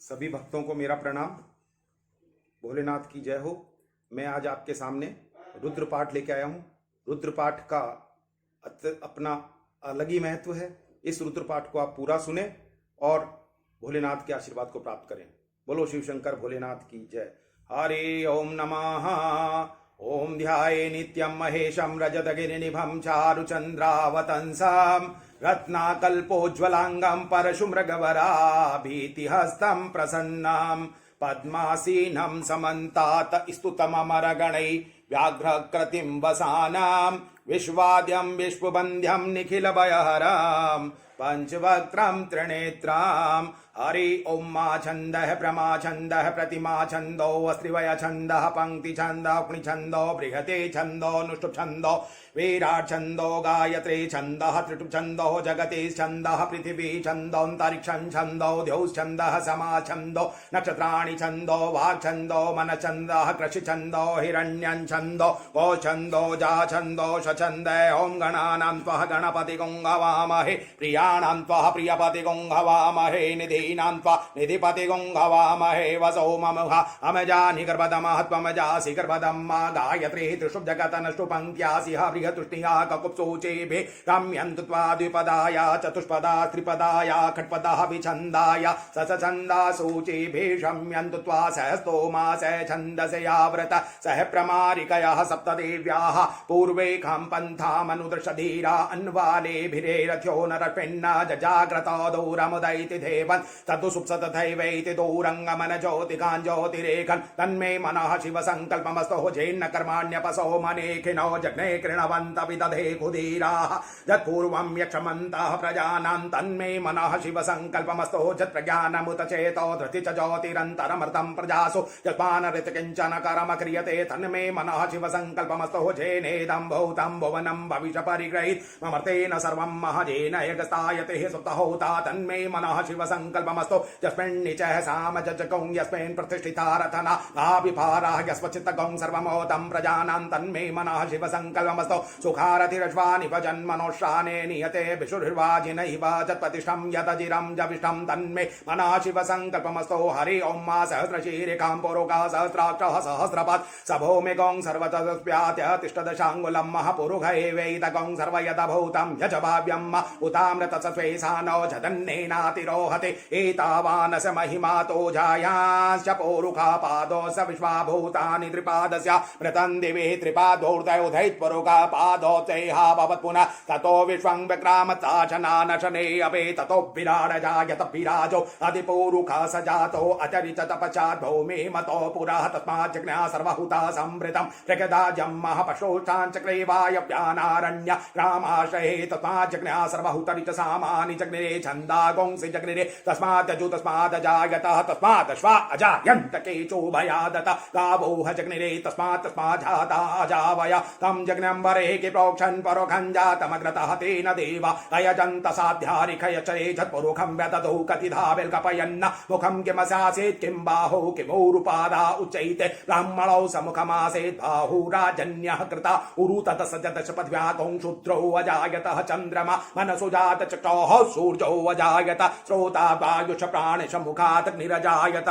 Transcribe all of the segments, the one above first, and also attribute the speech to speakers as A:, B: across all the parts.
A: सभी भक्तों को मेरा प्रणाम। भोलेनाथ की जय हो। मैं आज आपके सामने रुद्र पाठ लेके आया हूँ। रुद्र पाठ का अपना अलग ही महत्व है। इस रुद्र पाठ को आप पूरा सुने और भोलेनाथ के आशीर्वाद को प्राप्त करें। बोलो शिव शंकर भोलेनाथ की जय। हरि ओम नमः। ओम ध्याये नित्यं महेशं रजतगिरिनिभं चारुचन्द्रावतंसं रत्नाकल्पोज्ज्वलांगं परशुमृगवराभीतिहस्तं प्रसन्नं पद्मासीनं समन्तात् स्तुतममरगणैः व्याघ्रकृतिं वसानां विश्वाद्यं विश्ववन्द्यं निखिलभयहरं पंचवक्त्रं त्रिनेत्रं। हरि ओम मा छंदः प्रमा छंदः प्रतिमा छंदो अस्त्रिवय छंदः पंक्ति छंदः उक्नि छंदो बृहते छंदो नुष्टुप छंदो विराट छंदो गायत्री छंदः त्रिटुप छंदो जगते छंदः पृथिवी छंदो अंतरिक्षं छंदो द्यौः छंदः समा छंदो नक्षत्राणि छंदो वाक् छंदो मन छंदः कृषि छंदो हिरण्यं छंदो गो छंदो जा छंदो षछंद। ओम गणानां त्वः गणपतिगुं हवामहे प्रियाणां त्वः प्रियपतिगुं हवामहे निधीनां त्वा निधिपतिगुं हवामहे वसो ममुहा अमजानि गर्भदमः त्वमजासि गर्भदम्मा गायत्री त्रिषु जगतनष्टु पंक्त्यासिह बृहतुष्टिया ककुप्सोचेभे रम्यन्तु त्वा द्विपदाय चतुष्पदा त्रिपदाय खट्पदः विछन्दाय ससछन्दा सूचेभे शम्यन्तु त्वा सहस्तोमा छन्दसे याव्रत सह प्रमारिकयः सप्तदेव्याः पूर्वे खां पन्थामनुदृशधीरा अन्वालेभिरेरथ्यो नरपिण्ण जजाग्रतो दूरमुदैति देवन् ततु सुप्सत तथैवैति दूरङ्गमन ज्योतिकान् ज्योतिरेखन् तन्मे मनः शिव संकल्पमस्तो जेन्न कर्माण्यपसो मनेखिनो जग्ने कृणवन्त विदधे खुदीराः यत्पूर्वं यक्षमन्तः प्रजानां तन्मे मनः शिव संकल्पमस्तो जत्प्रज्ञानमुत चेतो धृति च ज्योतिरन्तरमृतं प्रजासु यस्मानरित किञ्चन कर्म क्रियते तन्मे मनः शिव संकल्पमस्तो जेनेदं भूतं भुवनं भविष्य परिग्रहीत् ममर्तेन सर्वं महजेन यगस्तायते सुप्तहोता तन्मे मनः शिव संकल्पमस्तो यस्मिन्निचः सामजजगौं यस्मिन् प्रतिष्ठिता रथना आविभाराः यस्वचित्तगौं सर्वमोदं प्रजानां तन्मे मनः शिव संकल्पमस्तो सुखारतिरश्वानि भजन्मनोश्राने नियते विशुर्वाजिनैव जत्प्रतिष्ठं यदजिरं जविष्ठं तन्मे मनः शिव संकल्पमस्तो। हरि ओं मा सहस्रशीरिकां पुरुका सहस्राक्षः सहस्रपात् सभौमिगौं सर्वतस्व्यात्य तिष्ठदशाङ्गुलं महापुरुष एवैतगौं सर्वयदभूतं यजभाव्यं उतामृतसत्त्वेषानो झदन्नेनातिरोहते एतावानस महिमातो जायांश्च पोरुखापादो स विश्वाभूतानि त्रिपादस्य मृतं दिवे त्रिपादोर्धयोधैत्पुरुखापादो चैहा भवत् पुनः ततो विश्वं विक्रामताशनानशने अभे ततो विराड जायत विराजो अधिपूरुखा स जातो अचरित तपश्चात् भौमे मतो पुरः तस्मात् जज्ञा सर्वहुता संवृतं प्रगदाजं महापशोष्ठाञ्चक्रे वायव्यानारण्य रामाश्रये तस्मात् जज्ञा सर्वहुतरिच सामानि जग्निरे छन्दागोंसि जग्निरे तस्मात् अजु तस्मात् अजायतः तस्मात् अश्वा अजायन्त केचो भयादत गावोह जग्निरे तस्मात् तस्मात् जाता अजावय तं जग्न्यम्बरे कि प्रोक्षन् परोखं जातमग्रतः तेन देवा अयजन्त साध्यारिखयचरे झत्पुरुखं व्यततो कतिधा वेल्कपयन्न मुखं किमसासेत् किं बाहो किमूरुपादा उच्चैते ब्राह्मणौ समुखमासेत् बाहुराजन्यः कृता उरुतत सजदश पद्व्याकौं शूद्रौ अजायतः चन्द्रमा मनसो जात चक्षोः सूर्यौ अजायत श्रोता वायुष प्राणश मुखात् निरजायत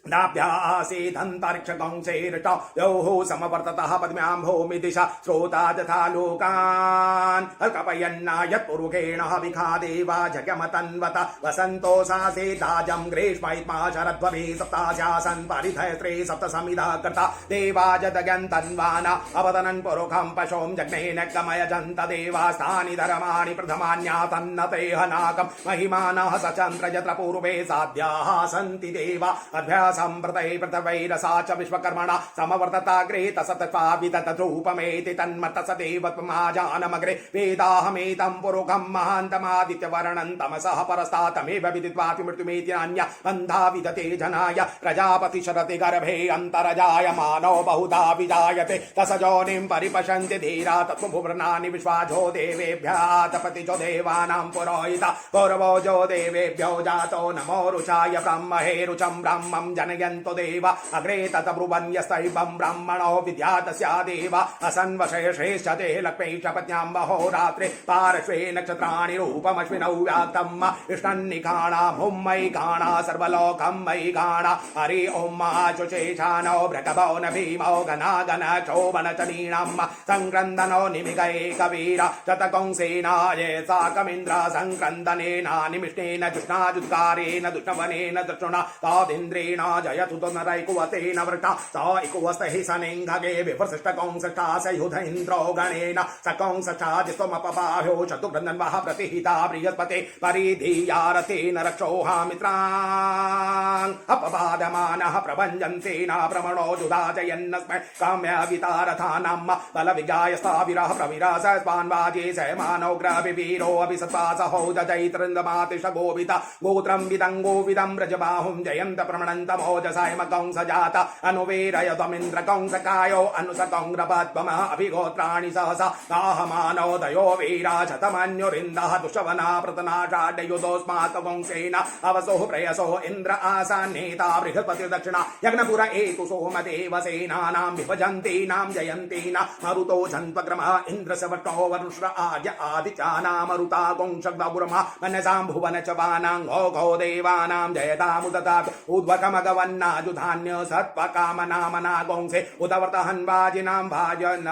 A: नाभ्यासीदन्तरिक्षगंसेरष्ट योः समवर्ततः पद्म्यां भूमि दिशा श्रोता तथा लोकान् अल्कपयन्ना यत्पुरुषेण हविखा देवा जगमतन्वत वसन्तो सासेदाजं ग्रीष्मैत्मा शरद्वभि सप्तास्यासन् परिधयस्त्रे सप्तसमिधा कृता देवा जदगन्तन्वाना अवदनन् पुरुखं पशुं जग्नेन गमयजन्त देवास्तानि धर्माणि प्रथमान्यातन्नतेह नाकं महिमानः सचन्द्र यत्र पूर्वे साध्याः सन्ति देवा अभ्यास संप्रतये पृथवैरसा च विश्वकर्मणा समवर्तताग्रे तसत्त्वा विततरूपमेति तन्मत्तसदेवत्वमाजानमग्रे वेदाहमेतं पुरुखं महान्तमादित्यवर्णं तमसः परस्तातमेव विदित्वापि मृत्युमेति नान्या बन्धा विदते जनाय प्रजापति शरति गर्भे अन्तरजाय मानव बहुधा विजायते तसजोनिं परिपशन्ति धीरा तत्त्वभुवनानि विश्वाजो देवेभ्यः तपतिजो देवानां पुरोहिता गौरवो जो देवेभ्यो जातो नमो रुचाय ब्रह्महे रुचं ब्रह्मं जनयन्तो देव अग्रे ततब्रुवन्यस्तैवं ब्राह्मणो विद्यात् स्यादेव असन्वशेषेश्चते लक्ष्मीश्च पत्न्यां महोरात्रे पार्श्वे नक्षत्राणि रूपमश्विनौ व्याक्तम् इष्टन्निखाणां हुं मयि गाणा सर्वलोकं मयि गाणा हरि ॐ महाचुचेशानो भृगभो न भीमो गणागण चोबनचनीणां संक्रन्दनो निमिगैकवीर शतकंसेनाय साकमिन्द्र संक्रन्दनेन निमिष्टेन जुष्णाजुत्कारेण दुष्णवनेन दक्षुणा तादिन्द्रेण जयतु नरैकुवतेन वृष्टा स इकुवस्तहि सनेङ्घगे विप्रशिष्टकंसष्टा सयुध इन्द्रो गणेन सकंसष्टाजिस्त्वमपबाह्यो चतुर्बन्धन्वः प्रतिहिता बृहस्पते परिधीयारथेन रक्षोहामित्रान् अपबाधमानः प्रभञ्जन्तेन प्रमणो जुदाचयन्नस्मै काम्यवितारथानां बलविगायस्ताविरः प्रविरास स्वान्वाजे सयमानोग्रविवीरो अभिसत्वासहो जजैत्रन्दमातिश गोवित गोत्रं विदं गोविदं व्रजबाहुं जयन्त प्रमणन्तमोजसायमकंसजात अनुवेरयत्वमिन्द्र कंसकायो अनुसकंग्रपद्मः अभिगोत्राणि सहसा दाहमानोदयो वीरा शतमन्युरिन्दः दुष्टवना प्रतनाषाढयुधोऽस्माकवंशेन अवसोः प्रयसो इन्द्र आसान्नेता बृहस्पतिर्दक्षिणा यज्ञपुर एतु सोमदेवसेनानां विभजन्तीनां जयन्तीना मरुतो झन्त्वक्रमः इन्द्रसवटो वरुष्र आद्य आदिचानां मरुता गोंशब्दपुरमा मनसां भुवन च वानां घो देवानां जयतामुदतात् उद्वकमगवन्नाजुधान्य सत्त्वकामनामना गोंसे उदवर्तहन्वाजिनां भाजन्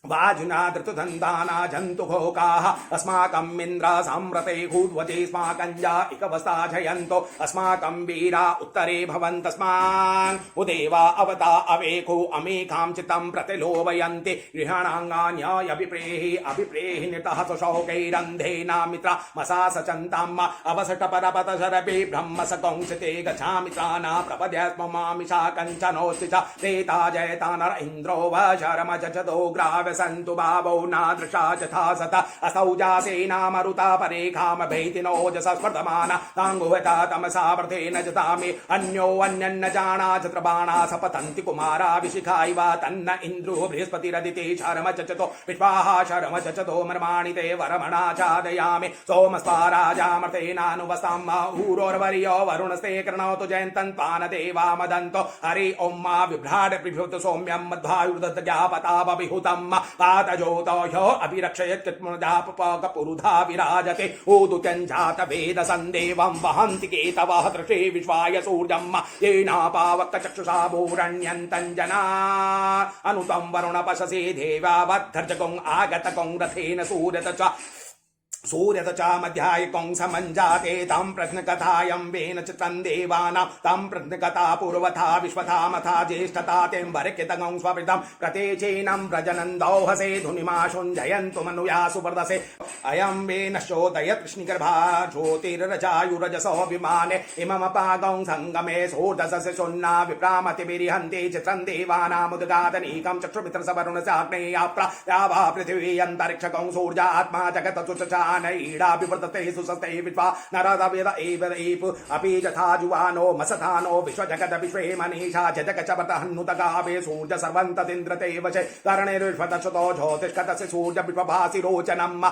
A: वाजुना धृतुधन्दाना जन्तुघोकाः अस्माकम् इन्द्र साम्रते हूद्वजेस्माकं या इकवस्ता जयन्तो अस्माकं वीरा उत्तरे भवन्तस्मान् उदेवा अवता अवेको अमेकां चित्तं प्रतिलोभयन्ति गृहाणाङ्गान्यायभिप्रेहि अभिप्रेहि नितः सुशोकैरन्धेना मित्रा मसासचन्ताम् अवसटपरपतशरपि ब्रह्मसकंसिते गच्छामित्राना प्रपद्यस्ममामिषा कञ्चनोऽस्ति च तेता जयता नर इन्द्रो वशरमजचदो ग्राव सन्तु भावो नादृशा यथा सत असौजासेना मरुता परेखाम भैतिनोजसा स्पर्धमाना ताङ्गुवता तमसा व्रतेन जतामि अन्यो अन्यन्न जाना छत्रबाणा सपतन्ति कुमारा विशिखाइव तन्न इन्द्रो बृहस्पतिरदिते शरमचचतो विश्वाः शरमचचतो मर्माणि ते वरमणा चादयामि सोमस्वाराजामर्तेनानुवस्तां ऊरोर्वर्यो वरुणस्ते कृणोतु जयन्तन् पानदेवा मदन्तो हरि ॐ मा बिभ्राड बिभूत सौम्यं मध्वायुर्दत्त ज्ञापतावभिहुतम् पातजोतयो अभिरक्षयत्कृत्मुदापकपुरुधा विराजते ऊदुत्यञ्जात वेद सन्देवं वहन्ति केतवः तृषे विश्वाय सूर्यम् येनापावकचक्षुषा भूरण्यन्तं जना अनुतं वरुणपशसे देवावद्धर्जगुं आगतगुं रथेन सूर्यत च सूर्यत च मध्याय कंसमञ्जाते तं प्रश्नकथायं वेन चित्रं देवानां तं प्रश्नकथा पूर्वथा विश्वथामथा ज्येष्ठता तें वरकितगं स्ववृतं प्रतेचेनं व्रजनन्दौहसे धुनिमाशुञ्जयन्तु मनुयासु वर्धसे अयं वेनश्चोदयत् कृष्णिगर्भा ज्योतिरजायुरजसोऽभिमाने इममपागं सङ्गमे सोर्धसस्य शून्ना विप्रामतिभिरिहन्ति चित्रं देवानामुद्गातनीकं चक्षुमित्रसवरुणस्याग्नेयाप्रा यावा पृथिवी अन्तरिक्षगं सूर्यात्मा जगत् ईडा विवर्तते सुसस्ते विश्वा नरदवेद एव एव अपि यथा जुवानो मसथानो विश्वजगत विश्वे मनीषा जगचवतहन्नुतगावे सूर्य सर्वन्तदिन्द्रते वशे करणेर्विश्वतशतो ज्योतिष्कतस्य सूर्य विश्वभासि रोचनम्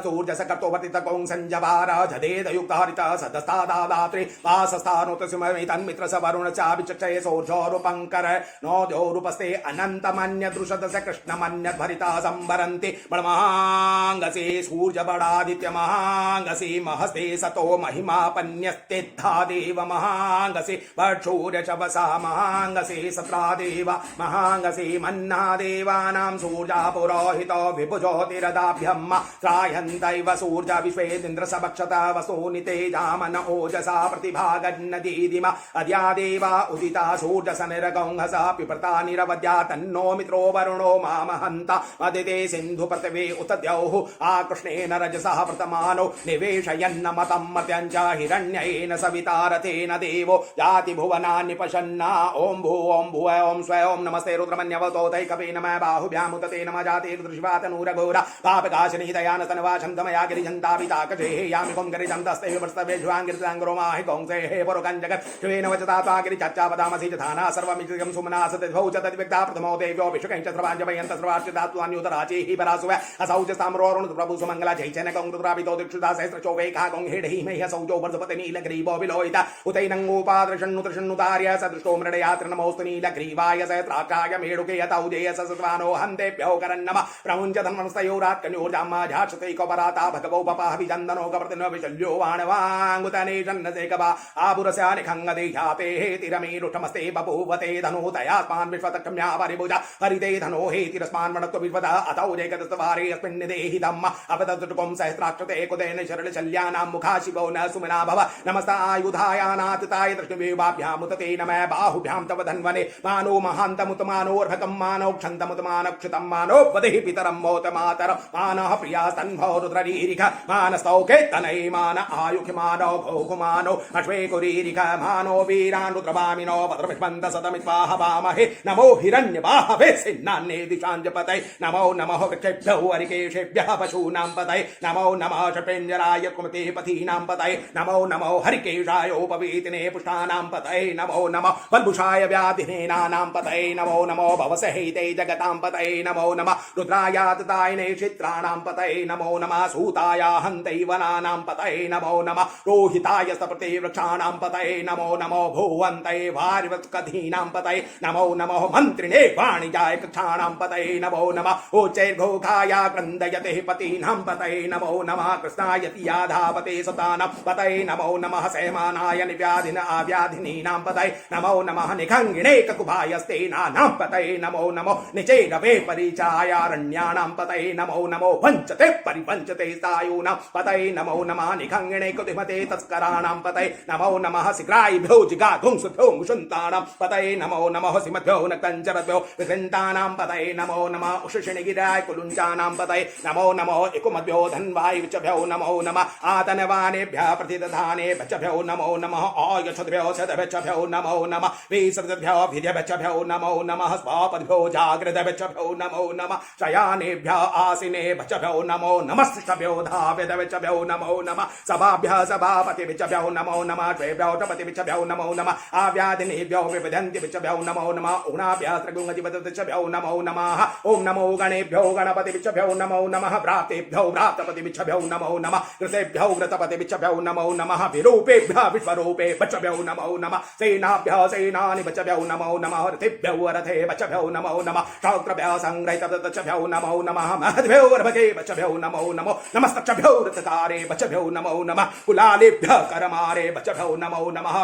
A: सूर्य सकर्तोपतितकों संजवार जदेदयुक्तहरित सदस्तादादात्रि वासस्थानोतसुमैतन्मित्र सवरुण चाभिचक्षये सोर्जोरुपङ्कर नोद्योरुपस्ते अनन्तमन्यदृशदस्य कृष्णमन्यद्भरिता सम्भरन्ति बलमहाङ्गसे सूर्य बडादित्य महांगसी महस्ते सतो महिमापन्यस्तेद्धा देव महांगसी वक्षूर्य शवसा महांगसी सत्रा देव महांगसी मन्ना देवानां सूर्या पुरोहितो विभुज्योतिरदाभ्यम् त्रायन्तैव सूर्य विश्वेदिन्द्र सबक्षत वसूनि तेजामन ओजसा प्रतिभागन्नदीदिम अद्या देवा उदिता सूर्य सनिरगंहसा पिप्रता निरवद्या तन्नो मित्रो वरुणो मामहन्ता मदिते सिन्धु पृथिवी उत द्यौः आकृष्णेन रजसः प्रतमानो निवेशयन्न मतं मत्यञ्च हिरण्येन सवितारथेन देवो जाति भुवनान्निपशन्ना ॐ भू ॐ भुव ॐ स्व ॐ नमस्ते रुद्रमन्यवतोतैकवे नमः बाहुभ्यामुतते नमः जातिर्दृशिवातनूरघोरा पापकाशिनी दयानतनवाशन्तमया गिरिजन्तापिताकशे यामि कों गिरिजन्तस्ते विवर्स्तवे ज्वाङ्गिरिताङ्गरोमाहि कोंसे हे पुरुकं जगत् श्वेन वचतात्वा गिरिचच्चापदामसि जथाना सर्वमित्रं सुमना सतद्भौ च तद्विक्ता प्रथमो देव्यो विषुकं च सर्वाञ्जमयन्त सर्वार्चितात्वान्युतराचेहि परासुव असौ च साम्रोरुण प्रभु सुमङ्गला जैचनकं रुद्राभितो दीक्षिता सहस्रचो वैखागं हेडहि मह्य सौजो वर्धपते नीलग्रीवो विलोहिता उतैनङ्गोपादृशन्नुतृषन्नुतार्य सदृष्टो मृडयात्र नमोऽस्तु नीलग्रीवाय सहस्राक्षाय मेढुके यतौजेय ससत्वानो हन्तेभ्यो करन्नम प्रमुञ्च धन्वंस्तयोरात् कन्योर्जाम्माझाक्षतैकपराता भगवो पपाः विजन्दनो कवर्तिनो विशल्यो वाणवाङ्गुतने जन्नसेकवा आपुरस्या निखङ्गदेह्याते हेतिरमीरुषमस्ते बभूवते धनुतयास्मान् विश्वतक्षम्या परिभुजा हरिते धनो हेतिरस्मान् वणत्व विश्वतः अतौ जैकतस्तवारे अस्मिन् निदेहितम् अपततुकं सहस्राक्षते कुदेन शरलशल्यानां मुखा शिवो न सुमना भव नमस्तायुधायानातताय दृष्टिवेवाभ्यामुतते नमः बाहुभ्यां तव धन्वने मानो महान्तमुतमानोर्भकं मानो क्षन्तमुतमानक्षितं मानो वदेहि पितरं मोतमातरं मानः प्रियास्तन्भो रुद्ररीरिख मानस्तौ केतनै मान आयुखिमानो भोगुमानो अश्वेकुरीरिख मानो वीरान् रुद्रभामिनो भद्रविष्मन्त सतमित्वाह वामहे नमो हिरण्यवाहवे सिन्नान्ये दिशाञ्जपतये नमो नमः वृक्षेभ्यो हरिकेशेभ्यः पशूनां पतये नमो नमः शपेञ्जराय कुमते पथीनां पतये नमो नमो हरिकेशायोपवीतिने पुष्टानां पतये नमो नमः बल्बुषाय व्याधिनेनानां पतये नमो नमो भवसहिते जगतां पतये नमो नमः रुद्रायाततायिने क्षेत्राणां पतये नमो नमः सूताय हन्तै वनानां पतये नमो नमः रोहिताय सपते वृक्षाणां पतये नमो नमो भुवन्तये वारिवत्कधीनां पतये नमो नमो मन्त्रिणे वाणिजाय कक्षाणां पतये नमो नमः उच्चैर्घोखाय क्रन्दयते पतीनां पतये नमो नमः कृष्णाय तियाधापते सतानां पतये नमो नमः सेमानाय निव्याधिन आव्याधिनीनां पतये नमो नमः निखङ्गिणे ककुभायस्तेनानां पतये नमो नमो निचैरवे परिचायारण्याणां पतये नमो नमो वञ्चते परिवञ्चते सायूनां पतये नमो नमः निखङ्गिणे कुतिमते तस्कराणां पतये नमो नमः शिग्रायिभ्यो जिगाधुंसुभ्यो मुषुन्तानां पतये नमो नमः सिमभ्यो नक्तञ्चरभ्यो विकृन्तानां पतये नमो नमः उषुषिणिगिराय कुलुञ्चानां पतये नमो नमो इकुमभ्यो धन्वाय विचभ्यो नमो नमः आतनवानेभ्यः प्रतिदधाने भचभ्यो नमो नमः आयशद्भ्यो सदभ्यो नमो नमः विसृतभ्यो भिद्यभ्यो नमो नमः स्वापद्भ्यो जागृतभ्यो नमो नमः शयानेभ्यः आसिने भचभ्यो नमो नमः शिष्टभ्यो धाव्यभ्यो नमो नमः सभाभ्यः सभापतिभ्यो नमो नमः द्वेभ्यो टपतिभ्यो नमो नमः आव्याधिनेभ्यो विपदन्तिभ्यो नमो नमः ऊनाभ्यः त्रिगुङ्गतिभ्यो नमो नमः ओम नमो गणेभ्यो गणपतिभ्यो नमो नमः भ्रातेभ्यो भ्रातपतिभ्यो नमो नमः कृतेभ्यो कृतपतिभ्यो नमो नमः विरूपेभ्यः विश्वरूपेभ्यो नमो नमः सेनाभ्यः सेनानिभ्यो नमो नमः रथेभ्यो रथेभ्यो नमो नमः क्षौत्रभ्यः संग्रहितभ्यो नमो नमः महद्भ्यो अर्भकेभ्यो नमो नमो नमस्तभ्यो रथकारेभ्यो नमो नमः कुलालेभ्यः करमारेभ्यो नमो नमः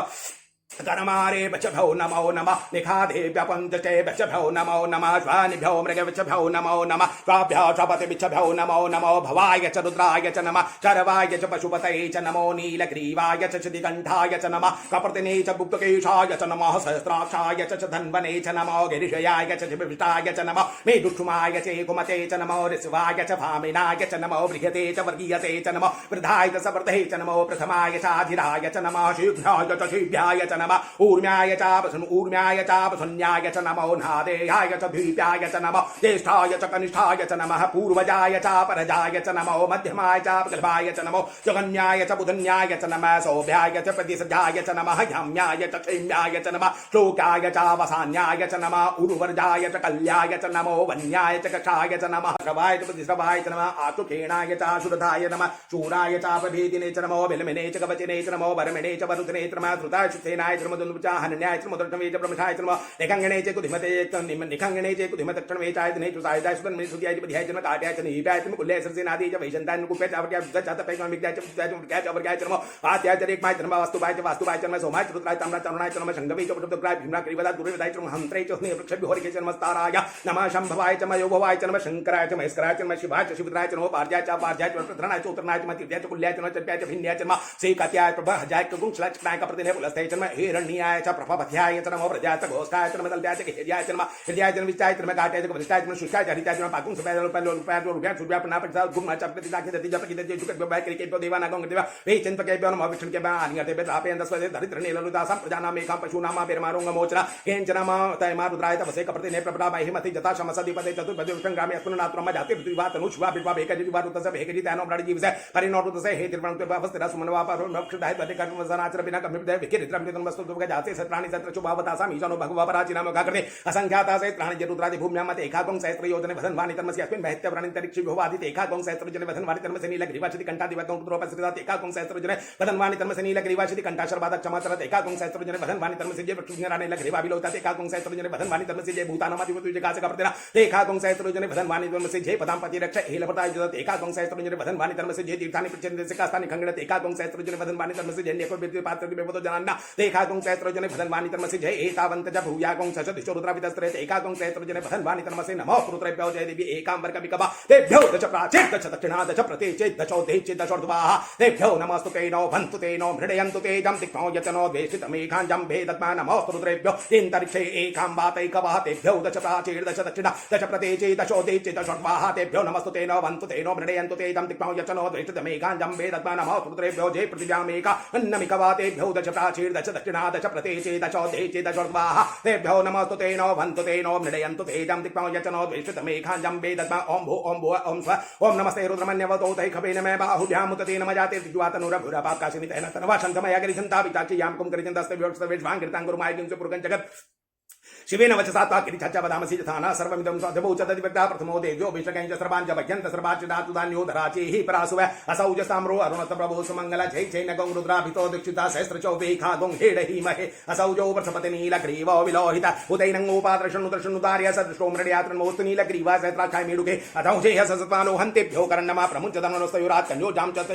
A: करमारे बचभ्यो नमो नमः निखादेभ्यः पञ्चचेभ्यो नमो नमः श्वानिभ्यो मृगभ्यो नमो नमः स्वाभ्यः स्वपतिभ्यो नमो नमो भवाय च रुद्राय च नमः चरवाय च पशुपतये च नमो नीलग्रीवाय च शितिकण्ठाय च नमः कपर्दिने च गुप्तकेशाय च नमः सहस्राक्षाय च धन्वने च नमो गिरिशयाय च विष्टाय च नमः मेदुष्टुमाय च कुमते च नमो ऋषवाय च भामिनाय च नमो बृहते च वर्गीयते च नमो वृद्धाय च सवर्धे च नमो प्रथमाय चाधिराय च नमः शीघ्राय च शीभ्याय च ऊर्म्याय चापशून्याय च नमो नादेयाय च द्वीप्याय च नमो ज्येष्ठाय च कनिष्ठाय च नमः पूर्वजाय चापरजाय च नमो मध्यमाय चापगर्भाय च नमो जगन्याय च बुधन्याय च नमः सौभ्याय च प्रतिसज्जाय च नमः ह्याम्याय च क्षेम्याय च नमः श्लोकाय चावसान्याय च नमः उर्वर्जाय च कल्याय च नमो वन्याय च कक्षाय च नमः श्रवाय च प्रतिश्रवाय च नमः आतुखेणाय चाशुरधाय नमः शूराय चापभेदिने च नमो बिलमिने च कवचिने च नमो वरमिणे च वरुधने च नमः श्रुताय शुद्धेनाय च हन्याय च मुद्रटवे च ब्रह्मशाय च नमः निखङ्गणे च कुधिमते निखङ्गणे च कुधिमतक्षणवे च आयतने च सायदाय सुतन्मे सुत्याय च बधियाय च काट्याय च निहिपाय च कुल्ले सरसेनादि च वैशन्ताय कुप्याय च अवर्ग्याय च चातपैकं विद्याय च विद्याय च मृगाय च अवर्ग्याय च नमः पात्याय च रेक्माय च नमः वास्तुवाय च नमः सोमाय च रुद्राय ताम्राय चरुणाय च नमः शङ्गवे च उपशब्दग्राय भीमना क्रीवदा दुर्वेदाय च नमः हन्त्रे च स्नेहवृक्षभ्यो हरिके च नमस्ताराय नमः शम्भवाय च मयोभवाय च नमः शङ्कराय च महेश्वराय च नमः शिवाय च शिवद्राय च नमः पार्याय च पार्याय च प्रधनाय च उत्तरनाय च मतिर्याय च कुल्याय च नमः चर्प्याय च भिन्याय च नमः श्रीकात्याय प्रभहजाय च गुंशलाय च नायक प्रतिने पुलस्ताय च नमः हिरण्याय च प्रभपथ्याय च नमो प्रजाय च घोष्ठाय च नमः दल्प्याय च हृदयाय च नमः हृदयाय च विचाय च नमः काट्याय च वरिष्ठाय च शुष्काय च हरिताय च नमः पाकुं सपैद रुपया रुपया सुभ्या पन्ना पटसा गुम्मा च प्रतिदा के दति जप के जुकट बाय के देवाना गंग देवा वे चिंत के नमः विष्णु के आनियते बे तापे दस्वदे दरिद्र नीलरुदा संप्रजाना मेकां पशूनाम पेरमारुंग मोचना केंचन मा तयमा रुद्राय तपसे कप्रति ने प्रपदा महिमति जता समसदीपदे चतुर्पदे संग्रामे अस्मनात्रम जाति पृथ्वीवा तनुष्वा विद्वा बेकजि वारुत से बेकजि तनो प्राणी जीव से परिणोटुत से हे तिरुवंत अवस्था सुमनवा पर नक्षदाय बदे कर्म सनाचर बिना कमिदे विकिरित्रम तन्मस्तुभ्य जाते सहस्राणि सहस्रशुभावतासाम ईशानो भगवा पराचिनाम गाकृते असंख्याता सहस्राणि जरुद्रादि भूम्यां मते एकाकं सहस्र योजने वधन्वानि तन्मसि अस्मिन् महत्य प्राणितरिक्षि भवादिते एकाकं सहस्र योजने वधन्वानि तन्मसि नीलग्रीवाचिति कंठादिवकं रुद्रोपस्थितात् एकाकं सहस्र योजने वधन्वानि तन्मसि नीलग्रीवाचिति कंठाशर्वादक क्षमाचरत एकाकं सहस्र योजने वधन्वानि तन्मसि जय वृक्षज्ञराने नीलग्रीवाविलोतात् एकाकं सहस्र योजने वधन्वानि तन्मसि जय भूतानामादिवतु जगासक प्रतेना एकाकं सहस्र योजने वधन्वानि तन्मसि जय पदांपति रक्ष हेलपतायुजत एकाकं सहस्र योजने वधन्वानि तन्मसि जय तीर्थानि प्रचंदस्य कास्तानि खंगणत एकाकं सहस्र योजने वधन्वानि तन्मसि जय न्यको विद्युत पात्रति बेवतो जनान्ना एकाकं सहस्र योजने वधन्वानि तन्मसि जय एतावन्त च भूयाकं सचदिशो रुद्रावितस्त्रेत एकाकं सहस्र योजने वधन्वानि तन्मसि नमो रुद्रेभ्यो जय देवी एकांबर कविकवा तेभ्यो दश प्राचेत दश दक्षिणा दश प्रतेचेत दशोधेचेत दशोर्ध्वाः तेभ्यो नमस्तु तेनो भन्तु तेनो मृडयन्तु तेजं दिक्मो यचनो द्वेषितमेकाञ्जं भेदत्मा नमो रुद्रेभ्यो इन्तरिक्षे एकांबातैकवः तेभ्यो दश प्राचेत दश दक्षिणा दश प्रतेचेत दशोधेचेत दशोर्ध्वाः तेभ्यो नमस्तु तेनो भन्तु तेनो मृडयन्तु तेजं दिक्मो यचनो द्वेषितमेकाञ्जं भेदत्मा नमो रुद्रेभ्यो जय पृथिव्यामेका अन्नमिकवा तेभ्यो दश प्राचेत दश दक्षिणा दश प्रतेचेत दशोधेचेत दशोर्ध्वाः तेभ्यो नमस्तु तेनो भन्तु तेनो मृडयन्तु तेजं दिक्मो यचनो द्वेषितमेकाञ्जं भेदत्मा ओम भो ओम स्व ओम नमस्ते रुद्रमन्यवतो तैखभेन मे बाहुभ्यामुतते नमजाते दिग्वातनुरभुरपापकाशिनितेन तनवाशन्तमया गिरिजन्ता विचाक्षि याम कुम गिरिजन्तस्ते व्योत्सवेष्वाङ्गिरतां गुरुमायज्ञं पुरुगं जगत् शिवेन वचसा त्वाकिरिच्छा वदामसि यथाना सर्वमिदं स्वादभूचतदिव्यक्ता प्रथमो देव्यो भिषकैं च सर्वाञ्च भज्यन्त सर्वाच्युतातु धान्यो धराचेहि परासुव असौ च साम्रो अरुणत प्रभो सुमङ्गल जय जैन गौ रुद्राभितो दीक्षिता सहस्रचौवेखा गौं हेडहीमहे असौ जो वृषपति नीलग्रीवो विलोहित उदैनङ्गोपादर्शनुदर्शनुदार्य सदृष्टो मृडयात्रन्मोस्तु नीलग्रीवा सहस्राक्षाय मेडुके अथौ जेह ससत्वानो हन्तेभ्यो करन्नमा प्रमुञ्चतनोस्तयुरात् कन्योजां च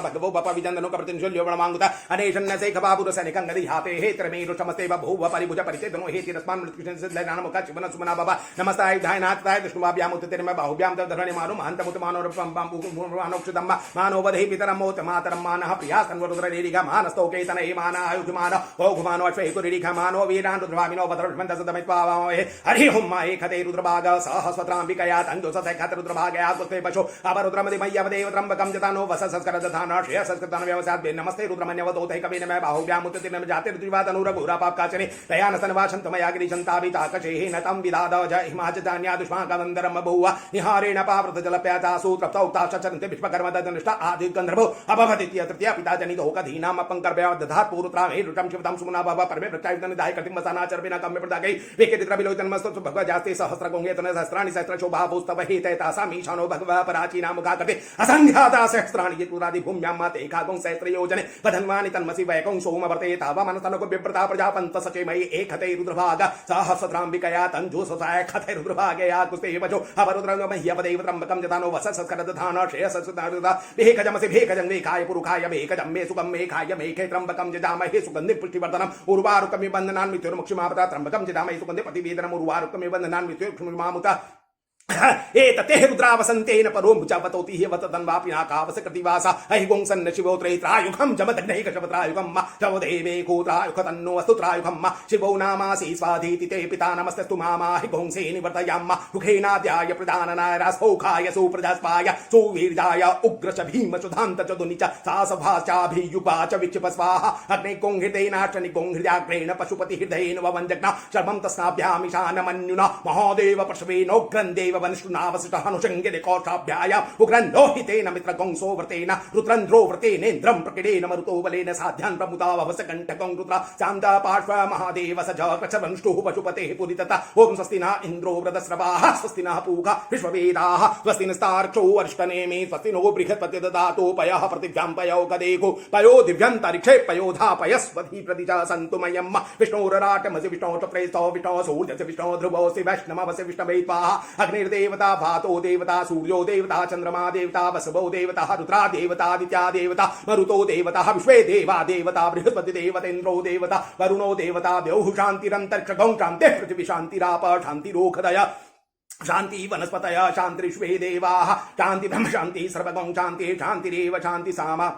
A: भगवो बप विजन्दनो कप्रतिंशुल्यो वणमाङ्गुत अनेशन्न सैखबापुरसनिकं गदिहाते हे त्रमेरुषमस्ते बभूव परिभुज परिचेतनो हेति रस्मान् कृष्ण चिवना सुमना बाबा नमस्ताय धायनाथाय विष्णुवाभ्याम उत्तरेम बाहुभ्याम धरणे मानो महंतमुत मानो मानोक्षुदम्ब मानो वधे पितरम मोत मातरम मानः प्रिया संवरुद्ररेरिघ मानस्तोके तनये माना आयुधमान ओघुमानो अश्वैकुरिघ मानो वीरान रुद्रभामिनो वदरभन्त सदमित्वावामहे हरि हुम एकते रुद्रभाग सहस्वत्राम्बिकया तंजो सतैखत रुद्रभागया कुस्ते पशो अवरुद्रमदि मय्यवदेव त्र्यंबकं जतानो वस संस्कर दधान श्रेय संस्कृतन व्यवसाय नमस्ते रुद्रमन्यवतो तैकवेन मे बाहुभ्याम उत्तरेम जाते रुद्रवातनुरघुरा पापकाचने दयानसनवासन्तमया गिरिजन्त ताविताकशेहि नतं विदाद जय हिमाचतान्या दुष्माकवन्दरम बहुवा निहारेण पावृत जलप्याता सूत्रप्तौक्ता चचरन्ते विश्वकर्म ददनिष्ठा आदि गन्धर्वो अभवदित्य तृतीया पिता जनितो कधीनाम अपंकर्भ्या दधात् पूरुत्राम हे रुटं शिवतं सुमना बाबा परमे प्रचारितन दाय कटिम वसानाचर्विना कम्मे प्रदागै वेकेतित्रविलोचनमस्तु भगव जास्ते सहस्रगोङ्गेतन सहस्राणि सहस्रशोभाभूस्तव हेतैतासाम् ईशानो भगवः पराचीनाम गाकते असंख्याता सहस्राणि यतुरादि भूम्यां माते एकागं सहस्रयोजने वधन्वानि तन्मसि वैकं सोमवर्ते तावमनस्तनको बिभ्रता प्रजापन्त सचेमयि एकते रुद्रभाग सहस्रत्राम्बिकया तंजो ससाय खते रुद्रभागया कुस्ते वचो अवरुद्रं मह्यवदेव त्र्यंबकं जतानो वस संस्करदधान श्रेय संस्कृता भेकजमसि भेकजं वेखाय पुरुखाय भेकजं मे सुगं मेखाय मेखे त्र्यंबकं जजामहे सुगन्धि पुष्टिवर्धनम् उर्वारुकमि बन्धनान् मृत्युर्मुक्षिमापता त्र्यंबकं जजामहे सुगन्धि प्रतिवेदनम् उर्वारुकमि बन्धनान् मृत्युर्मुक्षिमामुता एतते रुद्रावसन्तेन परो मुचावतोति हि वततन्वापिनाकावस कृतिवासा अहिगुं सन्न शिवो त्रैत्रायुगं जमदग्नैकशवत्रायुगं मा जवदेवे कोत्रायुखतन्नो अस्तुत्रायुगं मा शिवो नामासि स्वाधीति ते पिता नमस्तस्तु मामा हिगुं से निवर्तयां मा मुखेनाद्याय प्रधाननाय रासौखाय सुप्रजास्पाय सुवीर्याय उग्रच भीम सुधान्त च दुनिच सासभाचाभियुपा च विक्षिप स्वाहा अग्ने कुंहृतेनाशनि कुंहृत्याग्रेण पशुपति हृदयेन ववञ्जग्ना शर्मं तस्नाभ्यामिशानमन्युना महादेव प्रसवेनोग्रन्देव वनश्नुनावसितहनुषङ्गिरे कोषाभ्याया उग्रन्लोहितेन मित्रगंसो व्रतेन रुद्रन्द्रो व्रतेनेन्द्रं प्रकिडेन मरुतो बलेन साध्यान् प्रमुताववस कण्ठकं रुद्र चान्दा पार्श्व महादेव सज कृच्छवंष्टुः पशुपतेः पुरितता ॐ स्वस्ति न इन्द्रो वृदस्रवाः स्वस्ति नः पूगा विश्ववेदाः स्वस्ति नस्तार्क्ष्यो अरिष्टनेमि स्वस्ति नो बृहस्पति ददातु पयः पृथिव्यां पयो गदेको पयो दिव्यन्तरिक्षे पयोधा पयस्वधी प्रतिजा सन्तु मयम् विष्णोरराटमसि विष्णोष्टप्रेस्थो विष्णो सूर्यस्य विष्णो ध्रुवोऽसि वैष्णवस्य विष्णवे स्वाहा देवता भातो देवता सूर्यो देवता चंद्रमा देवता वसवो देवता रुद्रा देवता आदित्या देवता मरुतो देवता विश्वे देवा देवता बृहस्पति देवतेन्द्रो देवता वरुणो देवता द्यौः शान्तिरन्तरिक्षगं शान्तिः पृथिवी शान्तिराप शान्तिरोखदय शांति वनस्पतय शान्तिर्विश्वे देवाः शान्ति ब्रह्म शान्ति सर्वगं शान्ति शान्तिरेव शान्ति सामा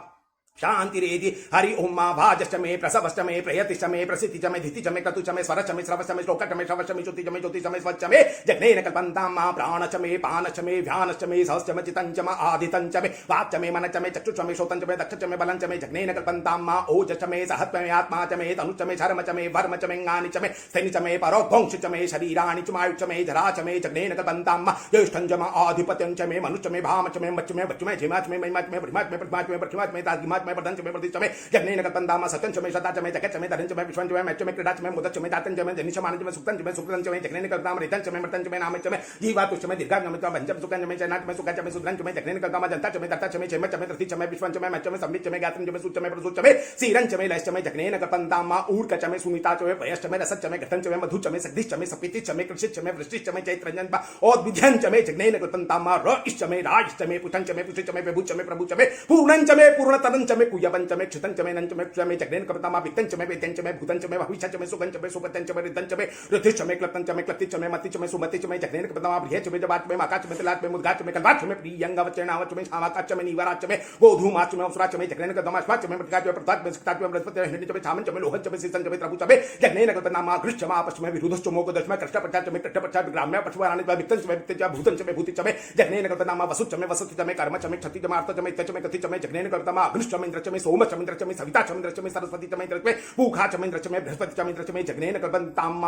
A: शांतिरेति हरि ओम मा भाजश्च मे प्रसवश्च मे प्रयतिश्च मे प्रसिद्धिश्च मे धितिश्च मे क्रतुश्च मे स्वरश्च मे श्रवश्च मे श्लोकश्च मे श्रवश्च मे ज्योतिश्च मे ज्योतिश्च मे स्वच्छ मे जग्नेन कल्पन्तां मा प्राणश्च मे पानश्च मे ध्यानश्च मे सहश्च मे चित्तञ्च मे आदितञ्च मे वाक्च मे मनश्च मे चक्षुश्च मे श्रोतञ्च मे दक्षश्च मे बलञ्च मे जग्नेन कल्पन्तां मा ओजश्च मे सहत्व मे आत्मा च मे तनुश्च मे शर्मश्च मे वर्मश्च मे ङानि च मे स्थैनि च मे परोद्भंश्च मे शरीराणि च मायुश्च मे जरा च मे जग्नेन कल्पन्तां मा ज्येष्ठञ्च मे आधिपत्यञ्च मे मनुश्च मे भामश्च मे मच्च मे बच्च मे झिमाच मे महिमाच मे ब्रह्माच मे प्रतिमाच मे ब्रह्माच मे तागिमाच में वर्धन में वर्धित में जगनेन कल्पन्ताम सत्यं में शताच में जगत में धरंच में विश्वंच में मैच में क्रीडाच में मुदच में दातंच में जनिश मानच में सुक्तंच में सुक्तंच में जगनेन कल्पन्ताम रितंच में मर्तंच में नामच में जीवातुच में दीर्घाच में पंचम सुकंच में चनाच में सुकंच में सुद्रंच में जगनेन कल्पन्ताम जनताच में दत्ताच में चमच में रतिच में विश्वंच में मैच में संबिच में गात्रंच में सुच में प्रसुच में सीरंच में लयच में जगनेन कल्पन्ताम ऊर्कच में सुनीताच में वयश्च में रसच में घटंच में मधुच में सग्दिच में सपितिच में कृषिच में वृष्टिच में चैत्रंजन और विध्यंच में जगनेन कल्पन्ताम रइश्च में राजच में पुटंच में पुष्टिच में विभुच में प्रभुच में पूर्णंच में पूर्णतरंच में कुयपंच में क्षितंच में नंच में क्ष में जगनेन कल्पन्ताम वित्तंच में वेत्यंच में भूतंच में भविष्यच में सुगंच में सुपतंच में रितंच में ऋतिच में क्लप्तंच में क्लप्तिच में मतिच में सुमतिच में जगनेन कल्पन्ताम बृहच में जबाच में माकाच में तिलाच में मुद्गाच में कल्वाच में प्रियंगवचनावच में शावाकाच में निवाराच में गोधूमाच में अवसराच में जगनेन कल्पन्ताम स्वाच में प्रकाच में प्रताप में सक्ताच में बृहस्पति में हिरण्यच में छामंच में लोहंच में सीसंच में त्रपुच में जगनेन कल्पन्ताम कृष्ण में आपस में विरुद्धच मोगदच में कृष्ण प्रचाच में कृष्ण प्रचाच ग्राम में पशुवाराणि में वित्तंच में वित्तंच भूतंच में भूतिच में जगनेन कल्पन्ताम वसुच में वसुच में कर्मच में क्षतिच में अर्थच में इत्तच में कथिच में जगनेन कल्पन्ताम अग्निश्च में इंद्रच में सोमच में इंद्रच में सविताच में इंद्रच में सरस्वती में इंद्रच में पूखाच में इंद्रच में बृहस्पति में इंद्रच में जगनेन कल्पन्ताम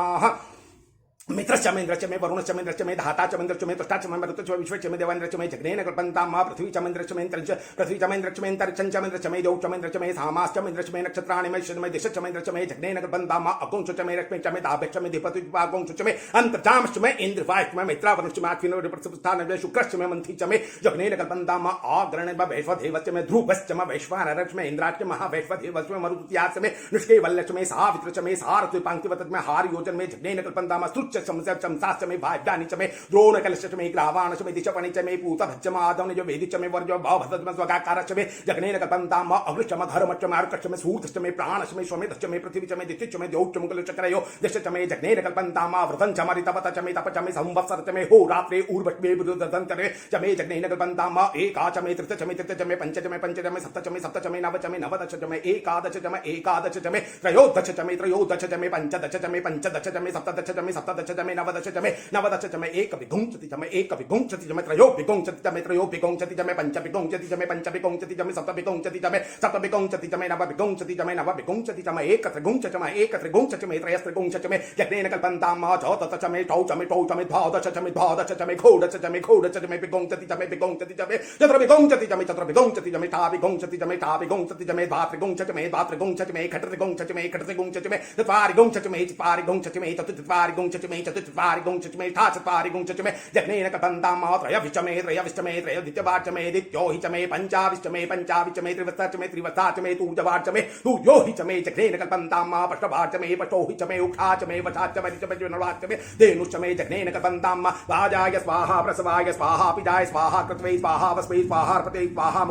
A: मित्रच में इंद्रच में वरुणच में इंद्रच में धाताच में इंद्रच में तुष्टाच में मरुतच में विश्वच में देवांद्रच में जगनेन कल्पन्ताम पृथ्वी च में इंद्रच में इंद्रच पृथ्वी च में इंद्रच में इंद्रचंच में इंद्रच में देवच में इंद्रच में सामाश्च में इंद्रच में नक्षत्राणि में शनि में दिशच में इंद्रच में जगनेन कल्पन्ताम अकुंच में रश्मि च में दाभ्यच में दीपति पाकुंच में अंतर्जामश्च में इंद्र वायुच में मित्रावरुच में अश्विनो प्रस्थान में शुक्रश्च में मंथीच में जगनेन कल्पन्ताम आग्रण में वैश्वदेवच में ध्रुवश्च में वैश्वानरच में इंद्राच में महावैश्वदेवच में मरुत्याच में निष्केवल्यच में सावित्रच में सारथि पंक्तिवत में हार योजन में जगनेन कल्पन्ताम स्तुच्च चमसा में भाग्यानिच में द्रोण कलश में ग्रावाणच में दिशपणिच में पूतभच में आदम जो वेदिच में वर्ज भावभद्र में स्वगाकारच में जगनेन कल्पन्ताम अग्निच में धर्मच में अर्कच में सूर्तच में प्राणच में स्वमेधच में पृथ्वीच में दितिच में द्यौच मुकुल चक्रयो दिशच में जगनेन कल्पन्ताम व्रतंच में ऋतपतच में तपच में संवत्सरच में हो रात्रे ऊर्वच में बुधंतरे च में जगनेन कल्पन्ताम एकाच में त्रितच में पंचच में सप्तच में सप्तच में नवच में नवदच में एकादश में एकादश में त्रयोदश में त्रयोदश में पंचदश में पंचदश में सप्तदश में सप्तदश में नवदश में नवदश में एक विगुंचति में एक विगुंचति में त्रयो विगुंचति में त्रयो विगुंचति में पंच विगुंचति में पंच विगुंचति में सप्त विगुंचति में सप्त विगुंचति में नव विगुंचति में नव विगुंचति में एक त्रिगुंचति में एक त्रिगुंचति में त्रयस् त्रिगुंचति में जगनेन कल्पन्ताम चौदश में टौच में टौच में द्वादश में द्वादश में घोडच में घोडच में विगुंचति में विगुंचति में चतुर विगुंचति में चतुर विगुंचति में ता विगुंचति में ता विगुंचति में द्वात्रिगुंचति में द्वात्रिगुंचति में खट्रिगुंचति में खट्रिगुंचति में चत्वारिगुंचति में चत्वारिगुंचति में चतुर्चत्वारिगुंचति में चतुर्चत्वारिगुंचति में ठाचत्वारिगुंचति में जगनेन कल्पन्ताम त्रयविच में त्रयविच में त्रयोदित्यवाच में दित्योहिच में पंचाविच में पंचाविच में त्रिवत्साच में त्रिवत्साच में तूजवाच में तूयोहिच में जगनेन कल्पन्ताम पष्टवाच में पष्टोहिच में उक्षाच में वचाच में रिच में नवाच में धेनुश्च में जगनेन कल्पन्ताम वाजाय स्वाहा प्रसवाय स्वाहा पिताय स्वाहा कृत्वे स्वाहा वस्मै स्वाहा अर्पते स्वाहा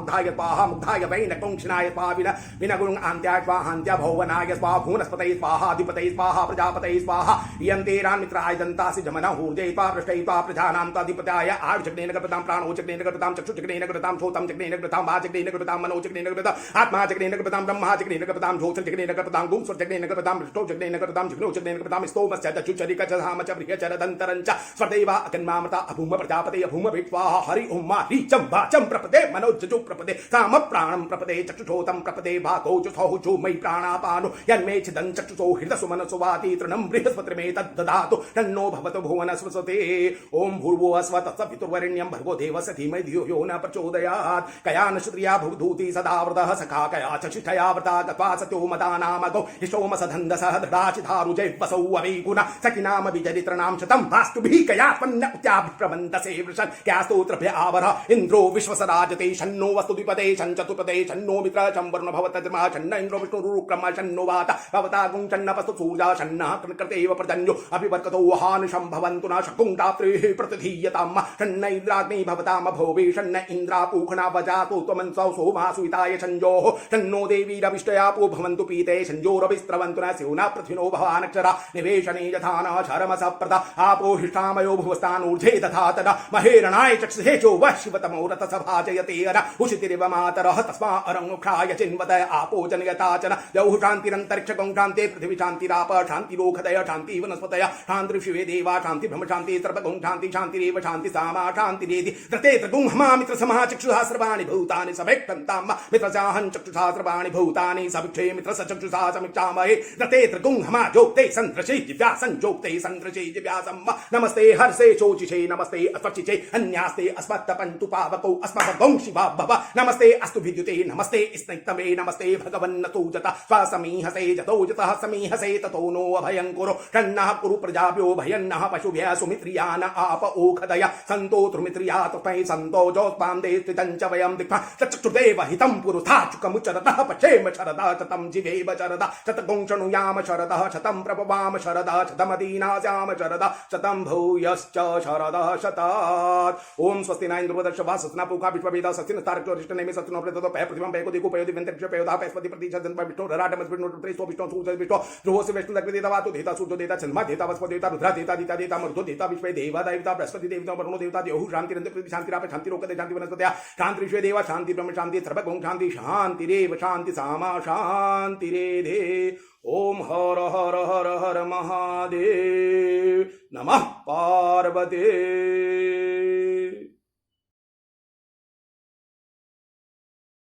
A: मुग्धाय वैनकुंक्षणाय स्वाहा विनगुरुं आन्त्याय स्वाहा अन्त्या भुवनाय स्वाहा भुवनस्पतये स्वाहा अधिपतये स्वाहा प्रजापतये स्वाहा यन्तेरान् मित्राय दन्तासि जमना ऊर्जयित्वा पृष्ठयित्वा प्रजानां तदिपत्याय आयुर्जगनेन कल्पतां प्राणो जगनेन कल्पतां चक्षुजगनेन कल्पतां श्रोतं जगनेन कल्पतां वाजगनेन कल्पतां मनो जगनेन कल्पतां आत्मा जगनेन कल्पतां ब्रह्मा जगनेन कल्पतां ज्योतिर् जगनेन कल्पतां गुंस्वर जगनेन कल्पतां विष्णु जगनेन कल्पतां जिग्नो जगनेन कल्पतां स्तोमस्य चक्षुचरिकच धामच बृहचरदन्तरञ्च स्वदेवा अकन्मामता अभूम प्रजापते अभूम विक्वाहा हरि ओं मा रीचं वाचं प्रपदे मनोजजु प्रपदे काम प्राणं प्रपदे चक्षुषोतं प्रपदे भागो जुथौ मयि प्राणापानो यन्मे छिदं चक्षुषो हृदसु मनसु वाति तृणं बृहस्पतिर्मे तद्ददातु तन्नो भवतु भुवनस्वसते ओम भूर्भुवः स्वः तत्सवितुर्वरेण्यं भर्गो देवस्य धीमहि धियो यो न प्रचोदयात् कयान श्रिया भूधूति सदा वृतः सखा कया च शिखया व्रता गत्वा सत्यो मदानामगौ हिषोम सधन्दसः दृढाचिधारुजैवसौ अवेगुना सखिनाम विचरित्रणां शतं वास्तुभिः कयात्मन्न उच्चाभिप्रबन्धसे वृषन् क्यास्तोत्रभ्य आवरः इन्द्रो विश्वसराजते शन्नो वस्तुद्विपदे शञ्चतुपदे शन्नो मित्र चम्बर्न भवतद्मा शन्न इन्द्रो विष्णुरुक्रम शन्नो वात भवता गुञ्चन्न वस्तु सूर्या शन्नः कृतैव पर्जन्यो अभिवर्कतो वहानिशं भवन्तु न शकुण्डात्रेः प्रतिधीयताम् शन्न इन्द्राग्नि भवताम भोवे शन्न इन्द्रापूखना वजातु त्वमंसौ सोमासुताय संजोः शन्नो देवीरविष्टयापो भवन्तु पीते संजोरविस्त्रवन्तु न स्योना पृथ्विनो भवानक्षरा निवेशने यथा न शरमसप्रदा आपो हिष्ठामयो भुवस्तानूर्ध्वे तथा तदा महेरणाय चक्षुषे चो वः शिवतमो रथसभाजयते अर उषितिरिव मातरः तस्मा अरङ्मुक्षाय चिन्वत आपो जनयता च न द्यौः शान्तिरन्तरिक्षगं शान्ते पृथिवी शान्तिराप शान्तिरोखदय शान्ति वनस्पतय शांति शिवे देवा शांति ब्रह्म शांति सर्वगुण शांति शांतिरेव शांति सामा शांतिरेति त्रते त्रगुं हमा मित्र समा चक्षुषा सर्वाणि भूतानि समेक्षन्तां मित्रसाहं चक्षुषा सर्वाणि भूतानि समिक्षे मित्र चक्षुषा समीक्षामहे त्रते त्रगुं हमा जोक्ते संत्रषे जिव्यासं जोक्ते संत्रषे जिव्यासं नमस्ते हर्षे शोचिषे नमस्ते अस्वचिषे अन्यास्ते अस्मत्तपन्तु पावको अस्मभगं शिवा भव नमस्ते अस्तु विद्युते नमस्ते स्निग्धमे नमस्ते भगवन्नतो जता स्वासमीहसे जतो जतः समीहसे ततो नो अभयं कुरु षण्णः कुरु प्रजाभ्यो भयन्नः पशुभ्यः सुमित्रियान आप ओखदय सन्तो त्रुमित्रिया तस्मै सन्तो जोत्पां दे स्थितं च वयं दिक्मा तच्चुदेव हितं पुरुषाचुकमुचरतः पश्येम शरदा शतं जीवेव शरदा शतगुं शृणुयाम शरदः शतं प्रभवाम शरदा शतमदीनास्याम शरदा शतं भूयश्च शरदः शतात् ओम स्वस्ति न इंद्रो दर्शवा सतना पूका विश्ववेदा सत्यन तारक रिष्ट नेमि सत्यनो प्रतो पय प्रतिमं पय को दिको पय दिवंत पयोदा पयस्पति प्रतिशतन पर विष्णु राटम विष्णु त्रिस्तो विष्णु सूर्य विष्णु ध्रुव से विष्णु दग्नि देता वातु देता सूर्य देता चंद्रमा देता वस्पति देता रुद्र देता दिता देता मरुतो देता विश्व देवा देवता बृहस्पति देवता वरुण देवता देहु शांति रंत प्रति शांति राप शांति रोकते शांति वनस्पत्या शांति विश्व देवा शांति ब्रह्म शांति सर्वगुण शांति शांतिरेव शांति सामा शांतिरेधे ओम हर हर हर हर महादेव नमः पार्वती